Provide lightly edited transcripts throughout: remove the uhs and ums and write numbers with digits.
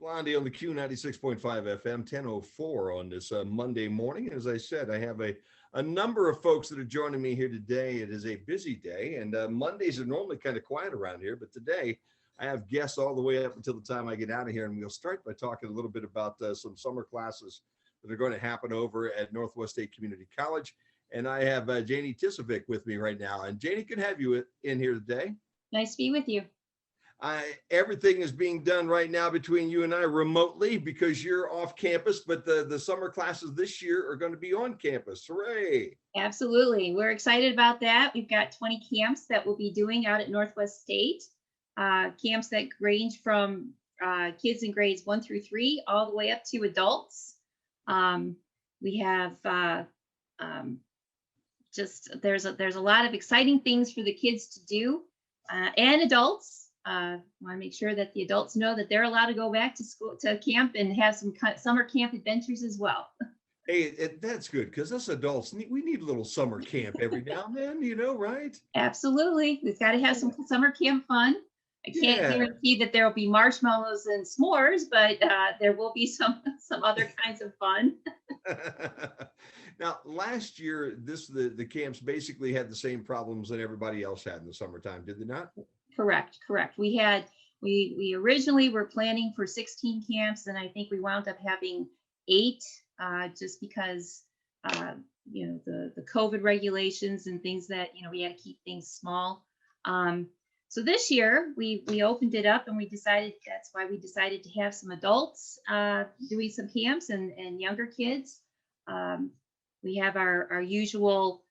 Blondie on the Q96.5 FM, 10:04 on this Monday morning. As I said, I have a number of folks that are joining me here today. It is a busy day, and Mondays are normally kind of quiet around here, but today I have guests all the way up until the time I get out of here. And we'll start by talking a little bit about some summer classes that are going to happen over at Northwest State Community College. And I have Jani Tisovic with me right now. And Jani, can have you in here today. Nice to be with you. Everything is being done right now between you and I remotely because you're off campus, but the summer classes this year are going to be on campus. Hooray! Absolutely. We're excited about that. We've got 20 camps that we'll be doing out at Northwest State. Camps that range from kids in grades 1 through 3 all the way up to adults. We have there's a lot of exciting things for the kids to do and adults. Want to make sure that the adults know that they're allowed to go back to school, to camp, and have some summer camp adventures as well. Hey, that's good because us adults we need a little summer camp every now and then, right? Absolutely, we've got to have some summer camp fun. I can't guarantee that there will be marshmallows and s'mores, but there will be some other kinds of fun. Now, last year, the camps basically had the same problems that everybody else had in the summertime, did they not? Correct. We originally were planning for 16 camps, and I think we wound up having 8, just because the COVID regulations and things that we had to keep things small. So this year we opened it up, and that's why we decided to have some adults doing some camps and younger kids. We have our usual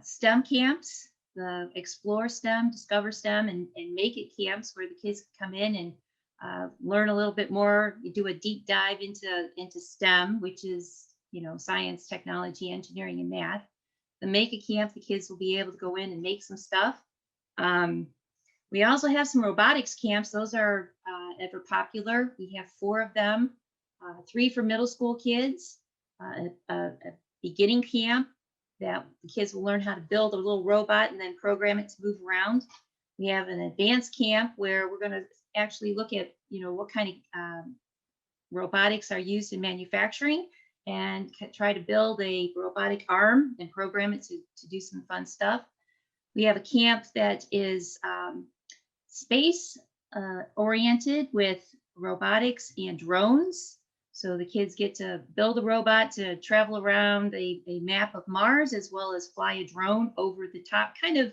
STEM camps, the Explore STEM, Discover STEM, and Make It camps, where the kids come in and learn a little bit more. You do a deep dive into STEM, which is science, technology, engineering, and math. The Make It camp, the kids will be able to go in and make some stuff. We also have some robotics camps. Those are ever popular. We have 4 of them, 3 for middle school kids, a beginning camp that the kids will learn how to build a little robot and then program it to move around. We have an advanced camp where we're going to actually look at, what kind of robotics are used in manufacturing and try to build a robotic arm and program it to do some fun stuff. We have a camp that is space oriented with robotics and drones. So the kids get to build a robot to travel around a map of Mars, as well as fly a drone over the top, kind of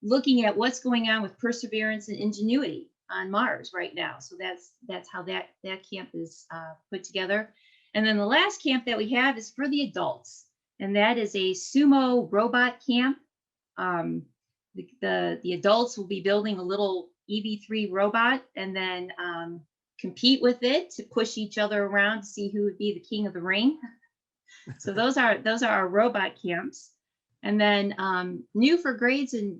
looking at what's going on with perseverance and ingenuity on Mars right now. So that's how that camp is put together. And then the last camp that we have is for the adults, and that is a sumo robot camp. The adults will be building a little Ev3 robot, and then compete with it to push each other around to see who would be the king of the ring. So those are our robot camps. And then new for grades and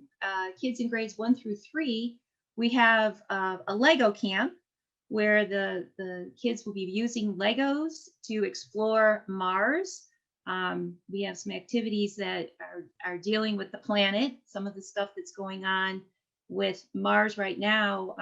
kids in grades 1 through 3, we have a Lego camp where the kids will be using Legos to explore Mars. We have some activities that are dealing with the planet. Some of the stuff that's going on with Mars right now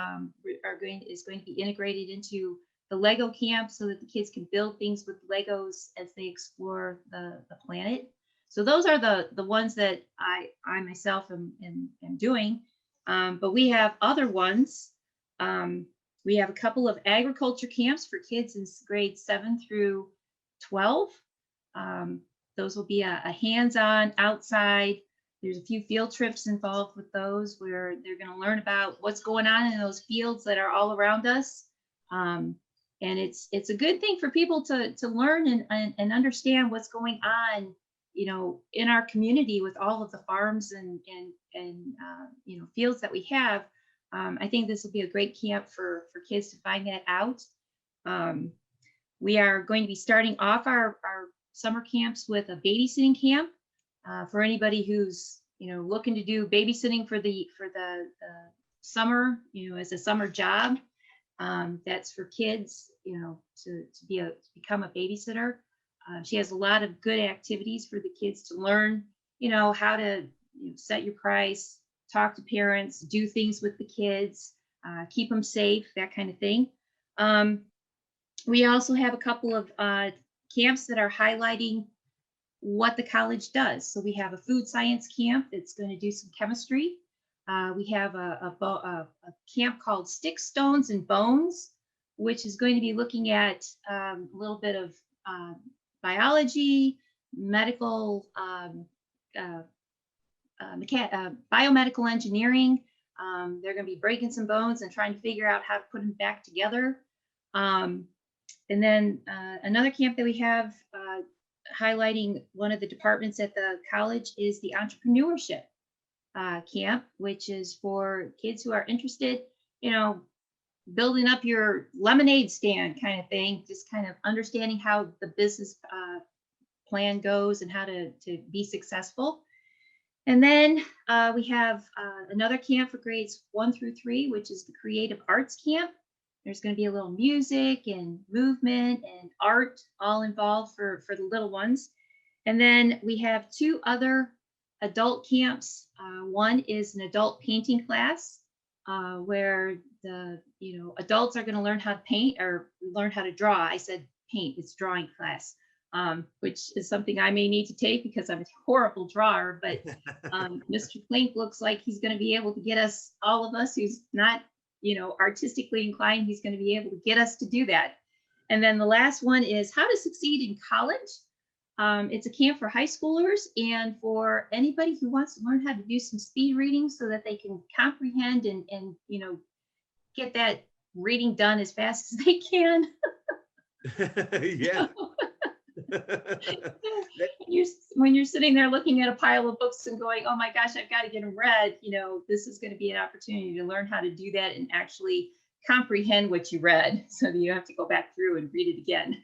is going to be integrated into the Lego camp so that the kids can build things with Legos as they explore the planet. So those are the ones that I myself am doing. But we have other ones. We have a couple of agriculture camps for kids in grades 7 through 12. Those will be a hands-on outside. There's a few field trips involved with those where they're going to learn about what's going on in those fields that are all around us. And it's a good thing for people to learn and understand what's going on, in our community with all of the farms and fields that we have. I think this will be a great camp for kids to find that out. We are going to be starting off our summer camps with a babysitting camp. For anybody who's looking to do babysitting for the summer, as a summer job, that's for kids, to become a babysitter. She has a lot of good activities for the kids to learn, how to set your price, talk to parents, do things with the kids, keep them safe, that kind of thing. We also have a couple of camps that are highlighting what the college does. So we have a food science camp that's going to do some chemistry. We have a camp called Sticks, Stones, and Bones, which is going to be looking at a little bit of biology, medical, biomedical engineering. They're going to be breaking some bones and trying to figure out how to put them back together. And then another camp that we have highlighting one of the departments at the college is the entrepreneurship camp, which is for kids who are interested, building up your lemonade stand kind of thing, just kind of understanding how the business plan goes and how to be successful. And then we have another camp for grades 1 through 3, which is the creative arts camp. There's going to be a little music and movement and art all involved for the little ones. And then we have 2 other adult camps. One is an adult painting class where the adults are going to learn how to paint or learn how to draw. I said paint, it's drawing class, which is something I may need to take because I'm a horrible drawer. But Mr. Klink looks like he's going to be able to get us, all of us who's not artistically inclined, he's going to be able to get us to do that. And then the last one is how to succeed in college. It's a camp for high schoolers and for anybody who wants to learn how to do some speed reading so that they can comprehend and get that reading done as fast as they can. Yeah. When you're sitting there looking at a pile of books and going, oh my gosh, I've got to get them read, this is going to be an opportunity to learn how to do that and actually comprehend what you read so that you have to go back through and read it again.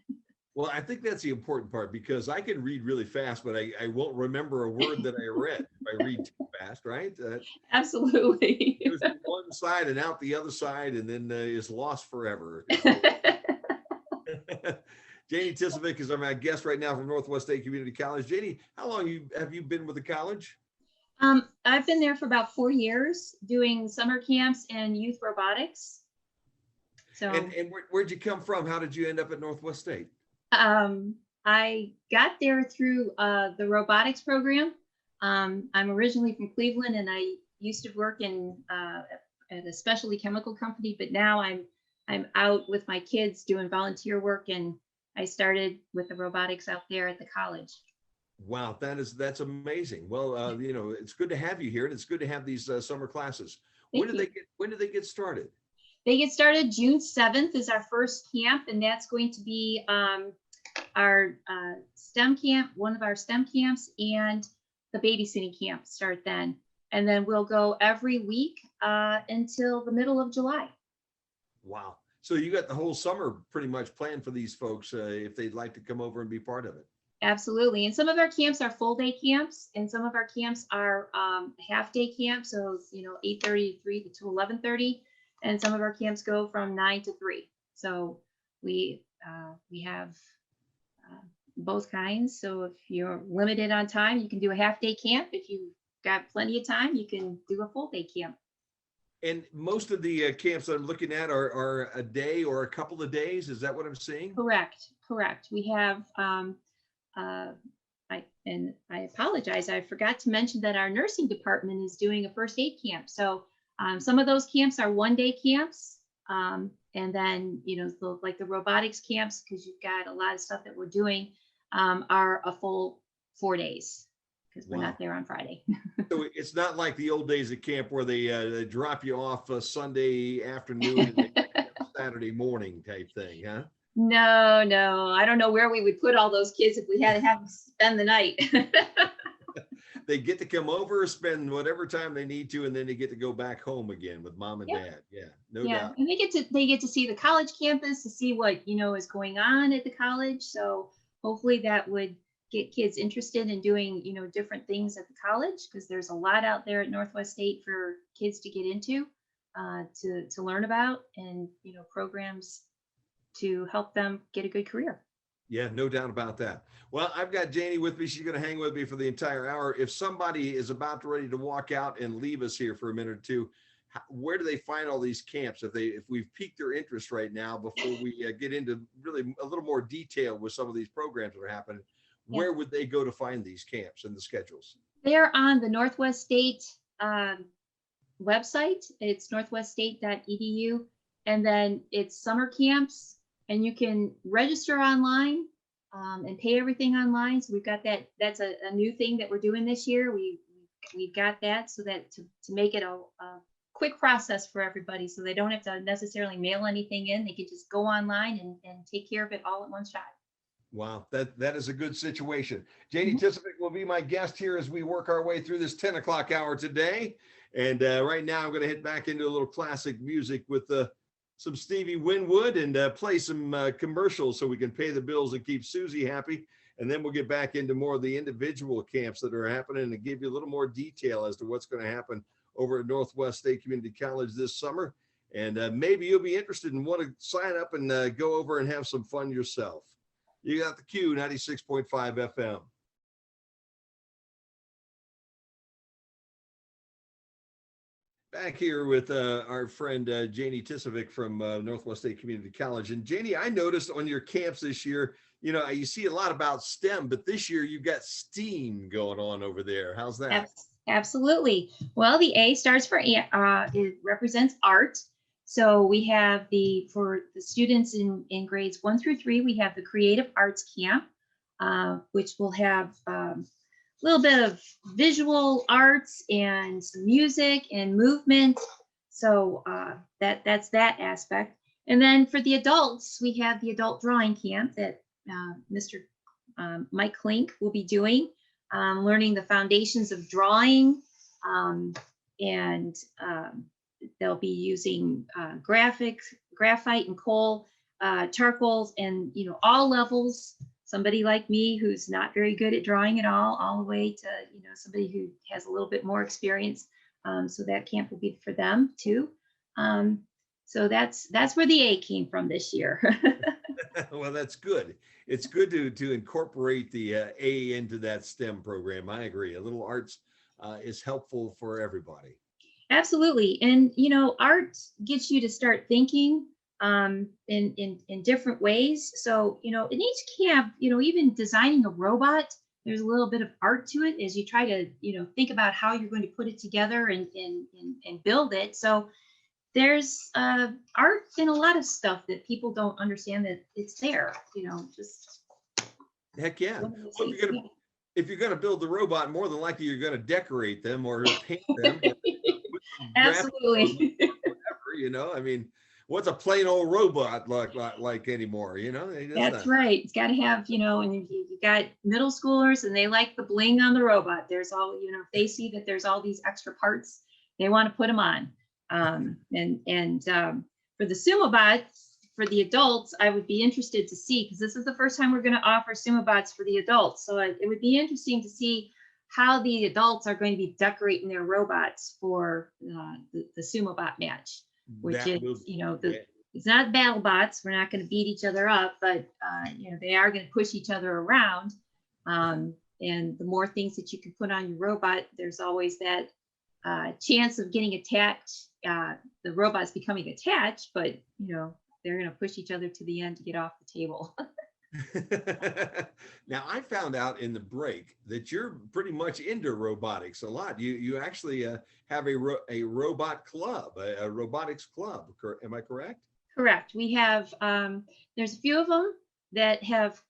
Well, I think that's the important part because I can read really fast, but I won't remember a word that I read if I read too fast, right? Absolutely. It was one side and out the other side and then is lost forever. Jani Tisovic is our guest right now from Northwest State Community College. Jani, how long have you been with the college? I've been there for about 4 years doing summer camps and youth robotics. So, and where'd you come from? How did you end up at Northwest State? I got there through the robotics program. I'm originally from Cleveland, and I used to work in at a specialty chemical company, but now I'm out with my kids doing volunteer work, and I started with the robotics out there at the college. Wow, that's amazing. Well, it's good to have you here, and it's good to have these summer classes. When do they get started? They get started June 7th is our first camp, and that's going to be our STEM camp, one of our STEM camps, and the babysitting camp start then. And then we'll go every week until the middle of July. Wow. So you got the whole summer pretty much planned for these folks if they'd like to come over and be part of it. Absolutely. And some of our camps are full day camps, and some of our camps are half day camps. So, 8:30 to 3 to 11:30. And some of our camps go from 9 to 3. So we have both kinds. So if you're limited on time, you can do a half day camp. If you've got plenty of time, you can do a full day camp. And most of the camps that I'm looking at are a day or a couple of days. Is that what I'm seeing? Correct. We have, I apologize. I forgot to mention that our nursing department is doing a first aid camp. So some of those camps are 1-day camps. And then, like the robotics camps, because you've got a lot of stuff that we're doing, are a full 4 days. Because we're not there on Friday. So it's not like the old days at camp where they drop you off Sunday afternoon and they pick you up Saturday morning type thing, huh? No. I don't know where we would put all those kids if we had to have them spend the night. They get to come over, spend whatever time they need to, and then they get to go back home again with mom and dad. Yeah, no doubt. And they get to see the college campus, to see what is going on at the college. So hopefully that would get kids interested in doing different things at the college, because there's a lot out there at Northwest State for kids to get into, to learn about, and programs to help them get a good career. Yeah, no doubt about that. Well, I've got Jani with me. She's going to hang with me for the entire hour. If somebody is about ready to walk out and leave us here for a minute or two, where do they find all these camps? If we've piqued their interest right now, before we get into really a little more detail with some of these programs that are happening, Yeah. where would they go to find these camps and the schedules? They're on the Northwest State website. It's northweststate.edu, and then it's summer camps, and you can register online and pay everything online. So we've got that. That's a new thing that we're doing this year. We've got that so that to make it a quick process for everybody, so they don't have to necessarily mail anything in. They can just go online and take care of it all at one shot. Wow, that is a good situation. Jani Tisovic will be my guest here as we work our way through this 10 o'clock hour today. And right now I'm going to hit back into a little classic music with some Stevie Winwood and play some commercials so we can pay the bills and keep Susie happy. And then we'll get back into more of the individual camps that are happening and give you a little more detail as to what's going to happen over at Northwest State Community College this summer. And maybe you'll be interested and want to sign up and go over and have some fun yourself. You got the Q, 96.5 FM. Back here with our friend Jani Tisovic from Northwest State Community College. And Jani, I noticed on your camps this year, you see a lot about STEM, but this year you've got STEAM going on over there. How's that? Absolutely. Well, the A stands for it represents art. So we have for the students in grades 1 through 3, we have the Creative Arts Camp, which will have a little bit of visual arts and some music and movement. So that's that aspect. And then for the adults, we have the Adult Drawing Camp that Mr. Mike Klink will be doing, learning the foundations of drawing, and they'll be using graphite and coal, charcoals, and all levels. Somebody like me who's not very good at drawing at all the way to somebody who has a little bit more experience. So that camp will be for them too. So that's where the A came from this year. Well, that's good. It's good to incorporate the A into that STEM program. I agree. A little arts is helpful for everybody. Absolutely. And, art gets you to start thinking in different ways. So, in each camp, even designing a robot, there's a little bit of art to it as you try to, think about how you're going to put it together and build it. So there's art in a lot of stuff that people don't understand that it's there, just. Heck yeah. Well, if you're gonna build the robot, more than likely you're gonna decorate them or paint them. Absolutely. Whatever, I mean, what's a plain old robot like anymore? That's right. It's got to have, and you got middle schoolers and they like the bling on the robot. There's all, if they see that there's all these extra parts, they want to put them on. And for the SumoBots, for the adults, I would be interested to see, because this is the first time we're going to offer SumoBots for the adults. So it would be interesting to see how the adults are going to be decorating their robots for the SumoBot match, which it's not battle bots. We're not going to beat each other up, but they are going to push each other around. And the more things that you can put on your robot, there's always that chance of getting attached, the robots becoming attached, but they're going to push each other to the end to get off the table. Now, I found out in the break that you're pretty much into robotics a lot. You actually have a robot club, a robotics club. Am I correct? Correct. We have, there's a few of them that have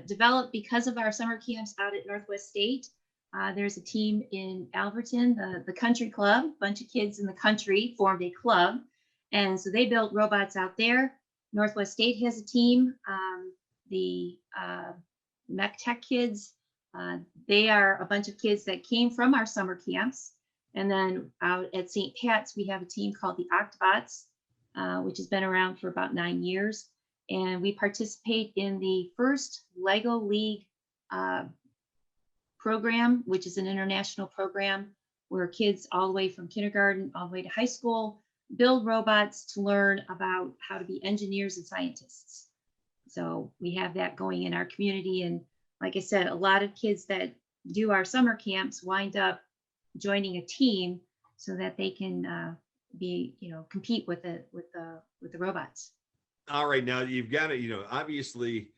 developed because of our summer camps out at Northwest State. There's a team in Alverton, the country club, a bunch of kids in the country formed a club. And so they built robots out there. Northwest State has a team. The Mech Tech kids, they are a bunch of kids that came from our summer camps. And then out at St. Pat's, we have a team called the Octobots, which has been around for about 9 years. And we participate in the first Lego League program, which is an international program where kids all the way from kindergarten all the way to high school build robots to learn about how to be engineers and scientists. So we have that going in our community. And like I said, a lot of kids that do our summer camps wind up joining a team so that they can compete with the robots. All right, now you've got to, obviously,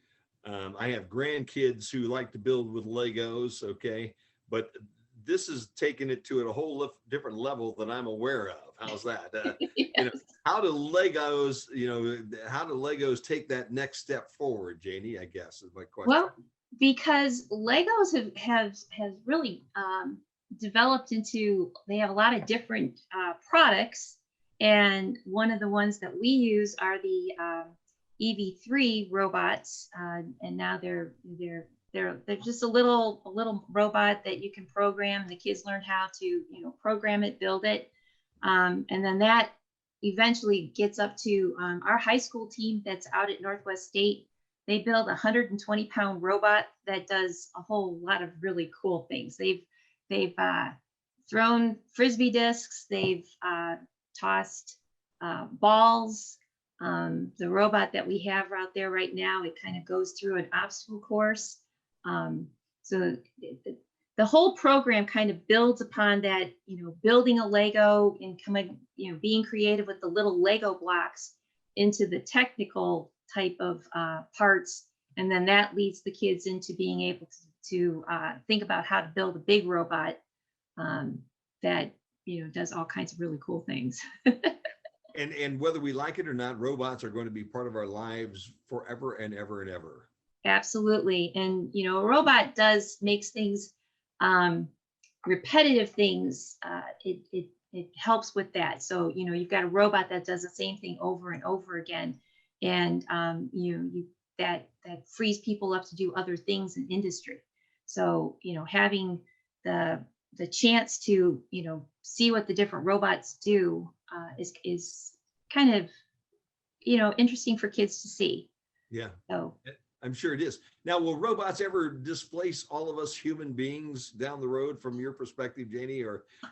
I have grandkids who like to build with Legos, okay, but this is taking it to a whole different level that I'm aware of. How's that? Yes. How do Legos take that next step forward, Janie? I guess is my question. Well, because Legos have really developed into, they have a lot of different products, and one of the ones that we use are the Ev3 robots, and now they're just a little robot that you can program. The kids learn how to program it, build it, and then that eventually gets up to our high school team that's out at Northwest State. They build a 120-pound robot that does a whole lot of really cool things. They've thrown Frisbee discs. They've tossed balls. The robot that we have out there right now, it kind of goes through an obstacle course. So the whole program kind of builds upon that, building a Lego and being creative with the little Lego blocks into the technical type of parts. And then that leads the kids into being able to think about how to build a big robot that does all kinds of really cool things. And whether we like it or not, robots are going to be part of our lives forever and ever and ever. Absolutely. And a robot makes things, repetitive things. It helps with that. So you've got a robot that does the same thing over and over again, and that frees people up to do other things in industry. So having the chance to see what the different robots do is kind of interesting for kids to see. Yeah. So I'm sure it is. Now, will robots ever displace all of us human beings down the road from your perspective, Janie?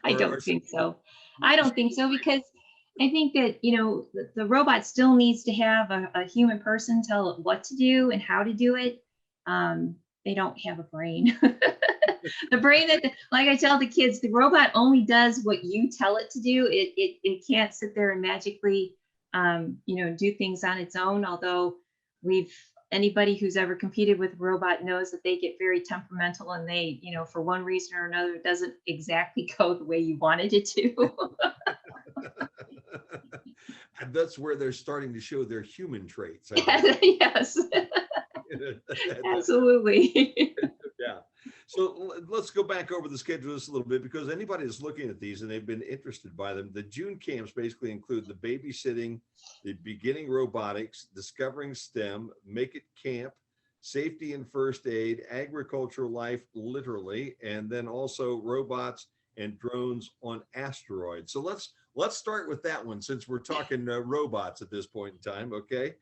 I don't think so. I don't think so, because I think that the robot still needs to have a human person tell it what to do and how to do it. They don't have a brain. The brain that, like I tell the kids, the robot only does what you tell it to do. It can't sit there and magically do things on its own. Although anybody who's ever competed with a robot knows that they get very temperamental, and they, for one reason or another, it doesn't exactly go the way you wanted it to. And that's where they're starting to show their human traits. Yes. Absolutely. Yeah. So let's go back over the schedule just a little bit, because anybody that's looking at these and they've been interested by them, the June camps basically include the babysitting, the beginning robotics, discovering STEM, make it camp, safety and first aid, agricultural life, literally, and then also robots and drones on asteroids. So let's start with that one, since we're talking robots at this point in time. Okay.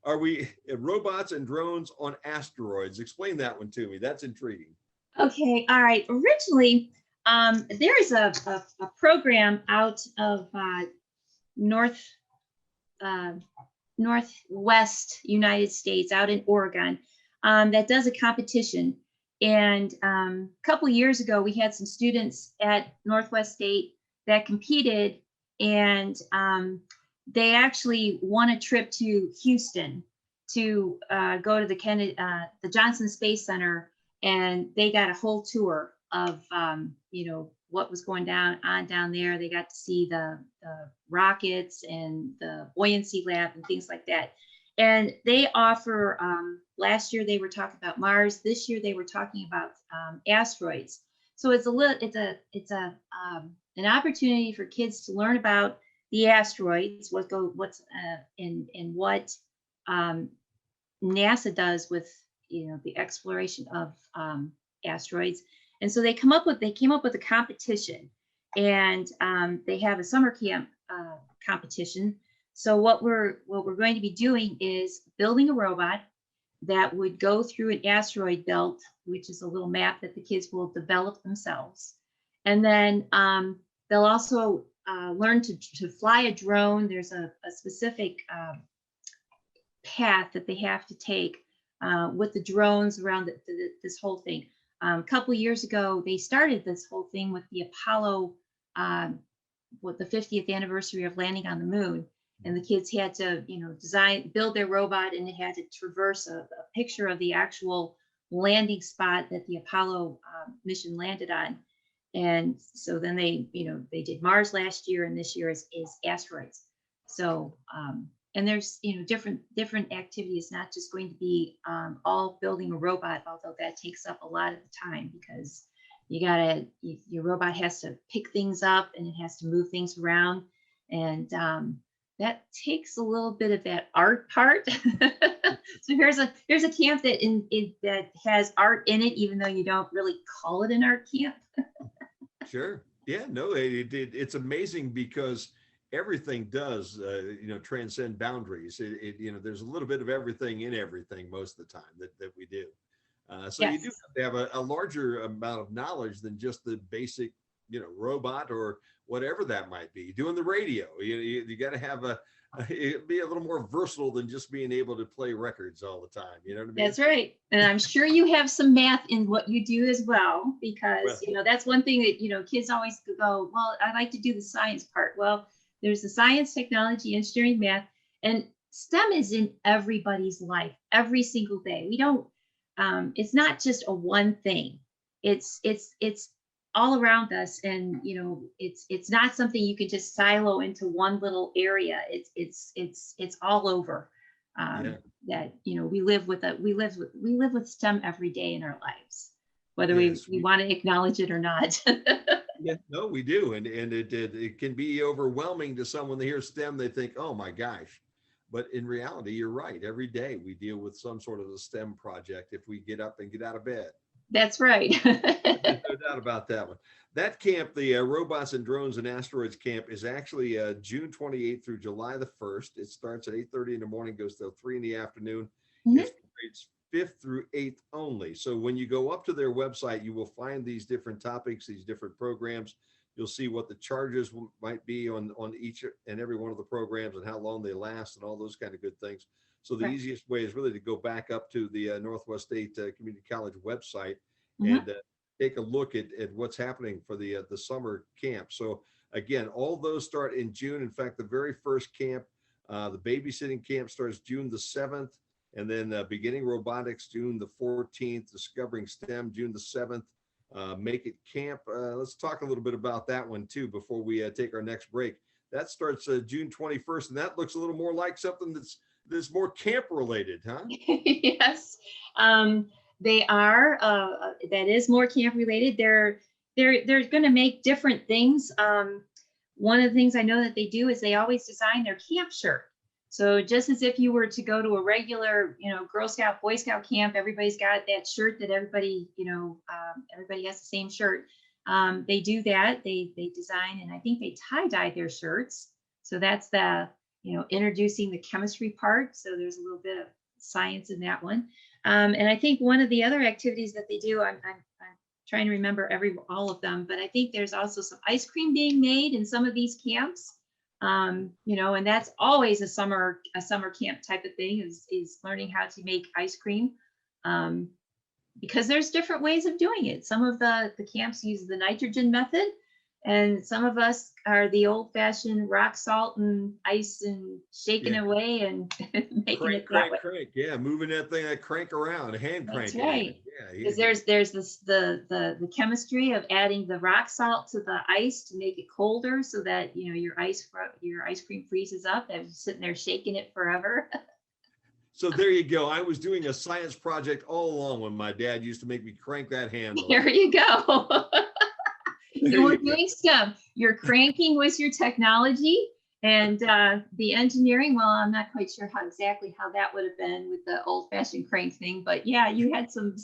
Are we robots and drones on asteroids? Explain that one to me. That's intriguing. Okay. All right. Originally, there is a program out of Northwest United States, out in Oregon, that does a competition. And a couple of years ago, we had some students at Northwest State that competed, and they actually won a trip to Houston to go to the Johnson Space Center, and they got a whole tour of what was going down there. They got to see the rockets and the buoyancy lab and things like that. And they offer, last year they were talking about Mars. This year they were talking about asteroids. So it's an opportunity for kids to learn about the asteroids, what NASA does with the exploration of asteroids. And so they came up with a competition, and they have a summer camp competition. So what we're going to be doing is building a robot that would go through an asteroid belt, which is a little map that the kids will develop themselves. And then they'll also learn to fly a drone. There's a specific path that they have to take with the drones around this whole thing. a couple years ago, they started this whole thing with the Apollo, with the 50th anniversary of landing on the moon. And the kids had to, build their robot, and it had to traverse a picture of the actual landing spot that the Apollo mission landed on. And so then they did Mars last year, and this year is asteroids. So, and there's, different activities, not just going to be all building a robot, although that takes up a lot of the time, because your robot has to pick things up, and it has to move things around. And that takes a little bit of that art part. So here's a camp that has art in it, even though you don't really call it an art camp. Sure. Yeah, no, it's amazing because everything does, transcend boundaries. There's a little bit of everything in everything most of the time that we do. So Yes. you do have to have a larger amount of knowledge than just the basic, robot or whatever that might be. Doing the radio, you got to have be a little more versatile than just being able to play records all the time. You know what I mean? That's right. And I'm sure you have some math in what you do as well, because, that's one thing that, kids always go, well, I like to do the science part. Well, there's the science, technology, engineering, math, and STEM is in everybody's life every single day. We don't, it's not just a one thing. It's all around us, and it's not something you can just silo into one little area. It's all over. That we live with STEM every day in our lives, whether we want to acknowledge it or not. Yeah, no, we do, and it can be overwhelming to someone to hear STEM. They think, oh my gosh. But in reality, you're right. Every day we deal with some sort of a STEM project if we get up and get out of bed. That's right. There's no doubt about that one. That camp, the Robots and Drones and Asteroids camp, is actually June 28th through July the 1st. It starts at 8:30 in the morning, goes till 3 in the afternoon. Mm-hmm. It's grades 5th through 8th only. So when you go up to their website, you will find these different topics, these different programs. You'll see what the charges might be on each and every one of the programs, and how long they last, and all those kind of good things. So the easiest way is really to go back up to the Northwest State Community College website and take a look at what's happening for the summer camp. So again, all those start in June. In fact, the very first camp, the babysitting camp, starts June the 7th, and then beginning robotics June the 14th, discovering STEM June the 7th. Make It Camp. Let's talk a little bit about that one too before we take our next break. That starts June 21st, and that looks a little more like something that's more camp related, huh? Yes, they are. That is more camp related. They're going to make different things. One of the things I know that they do is they always design their camp shirt. So just as if you were to go to a regular, Girl Scout, Boy Scout camp, everybody's got that shirt that everybody, everybody has the same shirt. They do that. They design, and I think they tie-dye their shirts. So that's the, introducing the chemistry part. So there's a little bit of science in that one. And I think one of the other activities that they do, I'm trying to remember all of them, but I think there's also some ice cream being made in some of these camps. And that's always a summer camp type of thing, is learning how to make ice cream, because there's different ways of doing it. Some of the camps use the nitrogen method, and some of us are the old-fashioned rock salt and ice and shaking away and making it that way. Crank. Yeah, moving that thing, that crank around, hand crank. That's right. Yeah, because there's this the chemistry of adding the rock salt to the ice to make it colder, so that your ice cream freezes up and sitting there shaking it forever. So there you go. I was doing a science project all along when my dad used to make me crank that handle. There you go. You were doing STEM. Your cranking was your technology, and the engineering, well, I'm not quite sure exactly how that would have been with the old-fashioned crank thing, but yeah, you had some.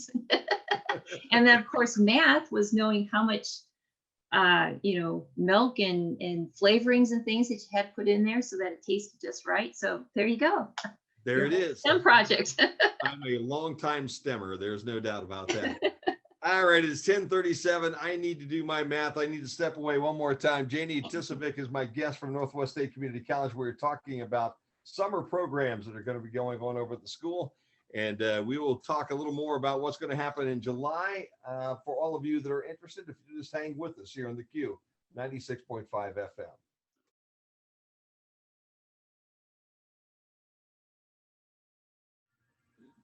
And then of course math was knowing how much milk and flavorings and things that you had put in there so that it tasted just right. So there you go. There it is. STEM project. I'm a longtime STEMmer. There's no doubt about that. All right, it's 10:37. I need to do my math. I need to step away one more time. Jani Tisovic is my guest from Northwest State Community College. We're talking about summer programs that are going to be going on over at the school. And we will talk a little more about what's going to happen in July for all of you that are interested. If you just hang with us here on the Q, 96.5 FM.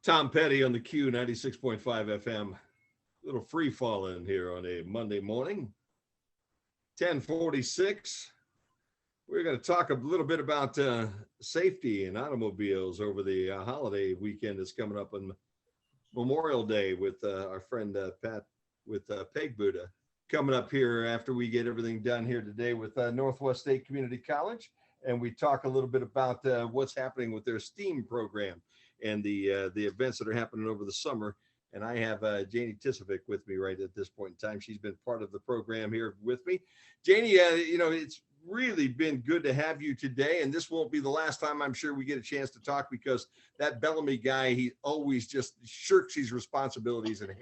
Tom Petty on the Q, 96.5 FM. A little free falling here on a Monday morning. 10:46. We're going to talk a little bit about safety in automobiles over the holiday weekend that's coming up on Memorial Day with our friend Pat with Peg Buddha coming up here after we get everything done here today with Northwest State Community College. And we talk a little bit about what's happening with their STEAM program and the events that are happening over the summer. And I have Jani Tisovic with me right at this point in time. She's been part of the program here with me. Jani, it's really been good to have you today. And this won't be the last time I'm sure we get a chance to talk, because that Bellamy guy, he always just shirks his responsibilities and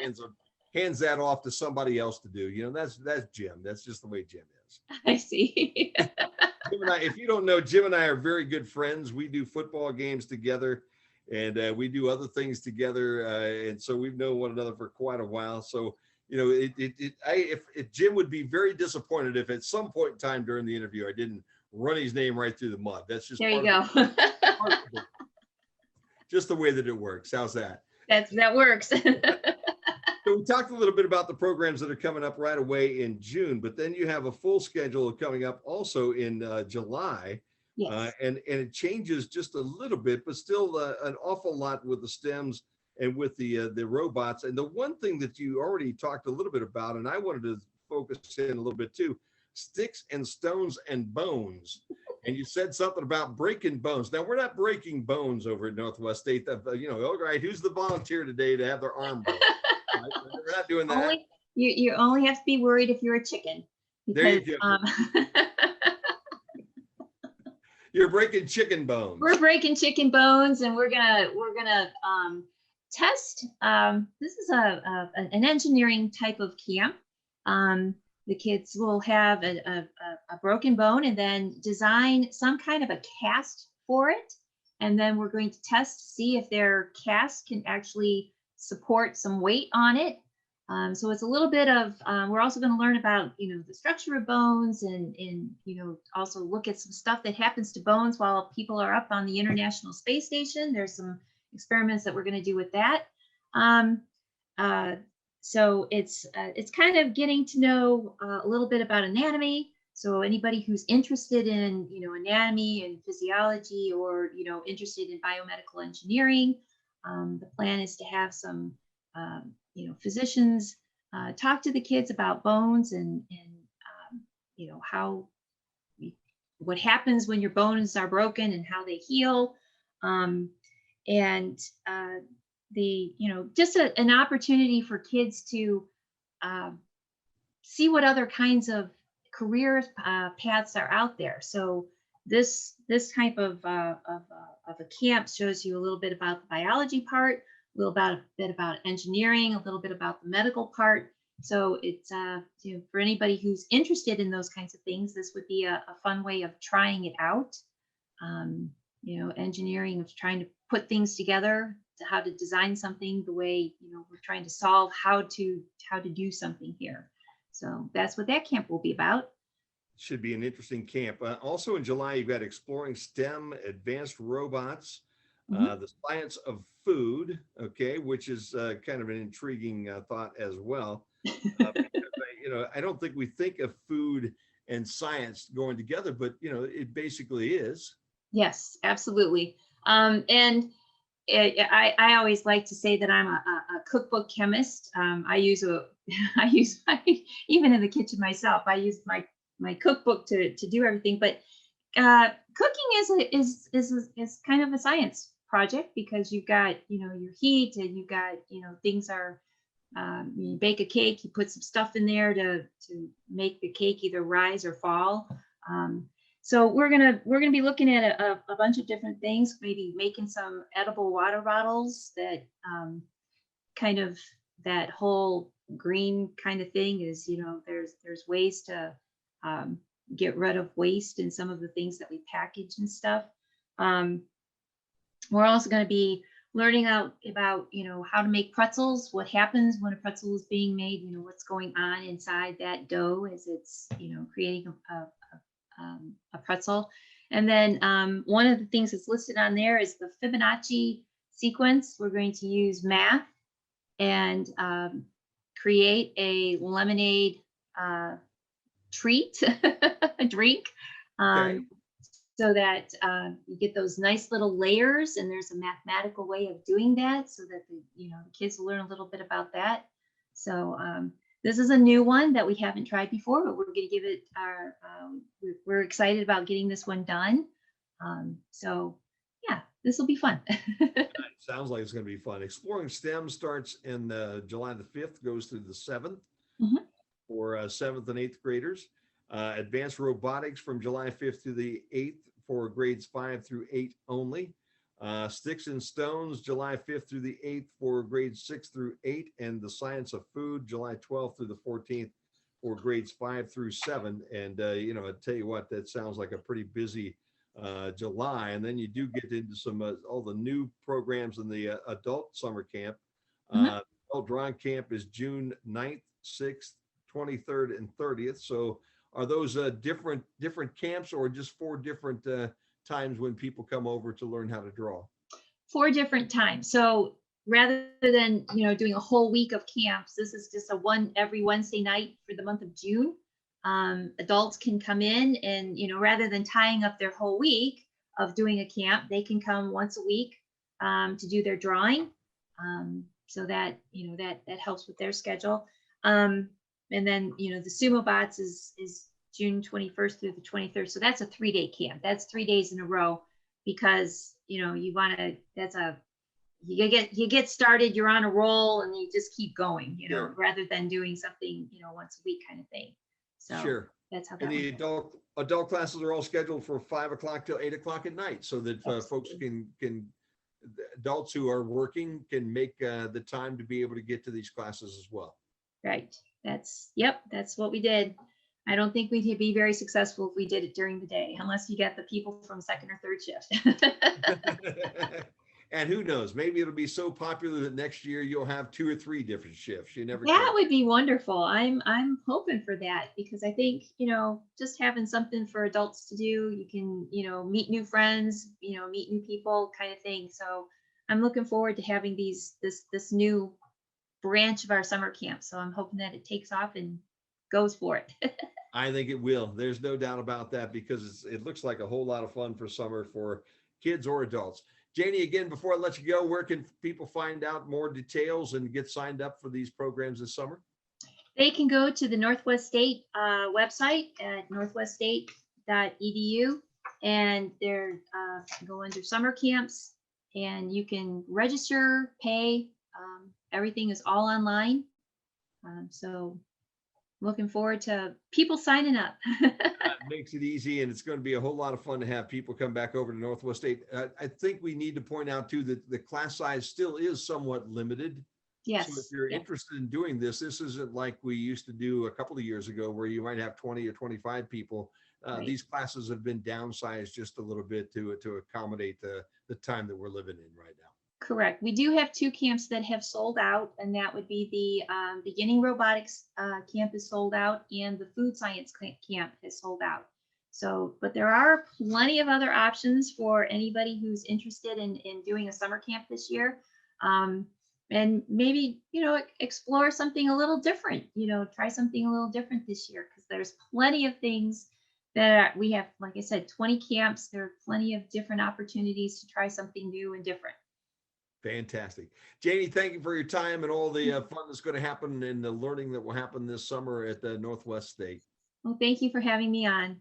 hands that off to somebody else to do. That's Jim. That's just the way Jim is. I see. Jim and I, if you don't know, Jim and I are very good friends. We do football games together, and we do other things together. And so we've known one another for quite a while. So, if Jim would be very disappointed if at some point in time during the interview I didn't run his name right through the mud. That's just there you go. Just the way that it works. How's that? That works. So we talked a little bit about the programs that are coming up right away in June, but then you have a full schedule coming up also in July. Yes. And it changes just a little bit, but still an awful lot with the STEMs and with the robots. And the one thing that you already talked a little bit about, and I wanted to focus in a little bit too, sticks and stones and bones. And you said something about breaking bones. Now, we're not breaking bones over at Northwest State. All right, who's the volunteer today to have their arm broken? Right? We're not doing that. You only have to be worried if you're a chicken. Because, there you go. You're breaking chicken bones. We're breaking chicken bones, and we're gonna test. This is an engineering type of camp. The kids will have a broken bone and then design some kind of a cast for it. And then we're going to test to see if their cast can actually support some weight on it. So it's a little bit of, we're also going to learn about, the structure of bones and also look at some stuff that happens to bones while people are up on the International Space Station. There's some experiments that we're going to do with that. So it's kind of getting to know a little bit about anatomy. So anybody who's interested in, anatomy and physiology, or, interested in biomedical engineering, the plan is to have some, physicians talk to the kids about bones and what happens when your bones are broken and how they heal. Just an opportunity for kids to see what other kinds of career paths are out there. So this type of a camp shows you a little bit about the biology part, a little bit about engineering, a little bit about the medical part. So it's for anybody who's interested in those kinds of things, this would be a fun way of trying it out. Engineering, of trying to put things together, to how to design something the way we're trying to solve how to do something here. So that's what that camp will be about. Should be an interesting camp. Also in July, you've got Exploring STEM, Advanced Robots, the Science of Food, okay, which is kind of an intriguing thought as well. Because, I don't think we think of food and science going together, but it basically is. Yes, absolutely. I always like to say that I'm a cookbook chemist. I use even in the kitchen myself, I use my cookbook to do everything. But cooking is kind of a science project, because you've got your heat, and you've got things are you bake a cake, you put some stuff in there to make the cake either rise or fall. So we're gonna be looking at a bunch of different things, maybe making some edible water bottles that kind of that whole green kind of thing is, there's ways to get rid of waste in some of the things that we package and stuff. We're also going to be learning out about, how to make pretzels, what happens when a pretzel is being made, what's going on inside that dough as it's, creating a pretzel. And then one of the things that's listed on there is the Fibonacci sequence. We're going to use math and create a lemonade treat, a drink, Okay. so that you get those nice little layers. And there's a mathematical way of doing that so that the kids will learn a little bit about that. So this is a new one that we haven't tried before, but we're going to give it our. We're excited about getting this one done. So yeah, this will be fun. Sounds like it's going to be fun. Exploring STEM starts in July the 5th, goes through the 7th Mhm. for 7th and 8th graders. Advanced robotics from July 5th to the 8th for grades 5 through 8 only. Sticks and stones, July 5th through the 8th for grades 6 through 8. And the science of food, July 12th through the 14th for grades 5 through 7. And, I tell you what, that sounds like a pretty busy July. And then you do get into some all the new programs in the adult summer camp. Mhm. Adult drawing camp is June 9th, 6th, 23rd, and 30th. So are those different camps, or just 4 different times when people come over to learn how to draw? 4 different times. So rather than, doing a whole week of camps, this is just a one every Wednesday night for the month of June. Adults can come in and, rather than tying up their whole week of doing a camp, they can come once a week to do their drawing. So that, that helps with their schedule. And then, the Sumo Bots is June 21st through the 23rd. So that's a 3-day camp. That's 3 days in a row because, you want to, you get started, you're on a roll and you just keep going, Sure. rather than doing something, once a week kind of thing. So Sure. that's how that And the one goes. adult classes are all scheduled for 5 o'clock till 8 o'clock at night, so that folks Absolutely. can adults who are working can make the time to be able to get to these classes as well. Right. That's what we did. I don't think we'd be very successful if we did it during the day, unless you get the people from second or third shift. And who knows, maybe it'll be so popular that next year you'll have 2 or 3 different shifts. You never That can. would be wonderful. I'm hoping for that because I think, just having something for adults to do, you can, meet new friends, meet new people kind of thing. So I'm looking forward to having this new branch of our summer camp. So I'm hoping that it takes off and goes for it. I think it will. There's no doubt about that, because it looks like a whole lot of fun for summer for kids or adults. Jani, again, before I let you go, where can people find out more details and get signed up for these programs this summer? They can go to the Northwest State website at northweststate.edu, and they're go under summer camps, and you can register, pay. Everything is all online. So looking forward to people signing up. Makes it easy, and it's going to be a whole lot of fun to have people come back over to Northwest State. I think we need to point out too that the class size still is somewhat limited. So if Yes. you're Yeah. interested in doing this isn't like we used to do a couple of years ago where you might have 20 or 25 people. Right. These classes have been downsized just a little bit to accommodate the time that we're living in right now. Correct. We do have 2 camps that have sold out, and that would be the beginning robotics camp is sold out, and the food science camp is sold out. So, but there are plenty of other options for anybody who's interested in doing a summer camp this year. And maybe, explore something a little different, try something a little different this year, because there's plenty of things that we have, like I said, 20 camps. There are plenty of different opportunities to try something new and different. Fantastic. Jani, thank you for your time and all the fun that's going to happen and the learning that will happen this summer at the Northwest State. Well, thank you for having me on.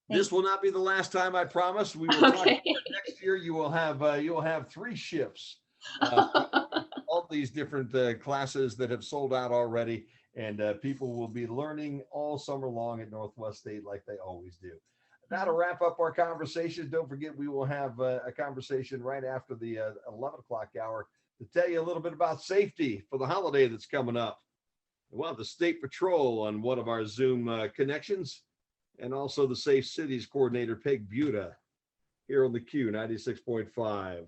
This Thanks. will not be the last time, I promise. We will talk Okay. next year. You'll have 3 shifts. All these different classes that have sold out already, and people will be learning all summer long at Northwest State like they always do. That'll wrap up our conversation. Don't forget, we will have a conversation right after the 11 o'clock hour to tell you a little bit about safety for the holiday that's coming up. We'll have the State Patrol on one of our Zoom connections, and also the Safe Cities Coordinator, Peg Buda, here on the Q 96.5.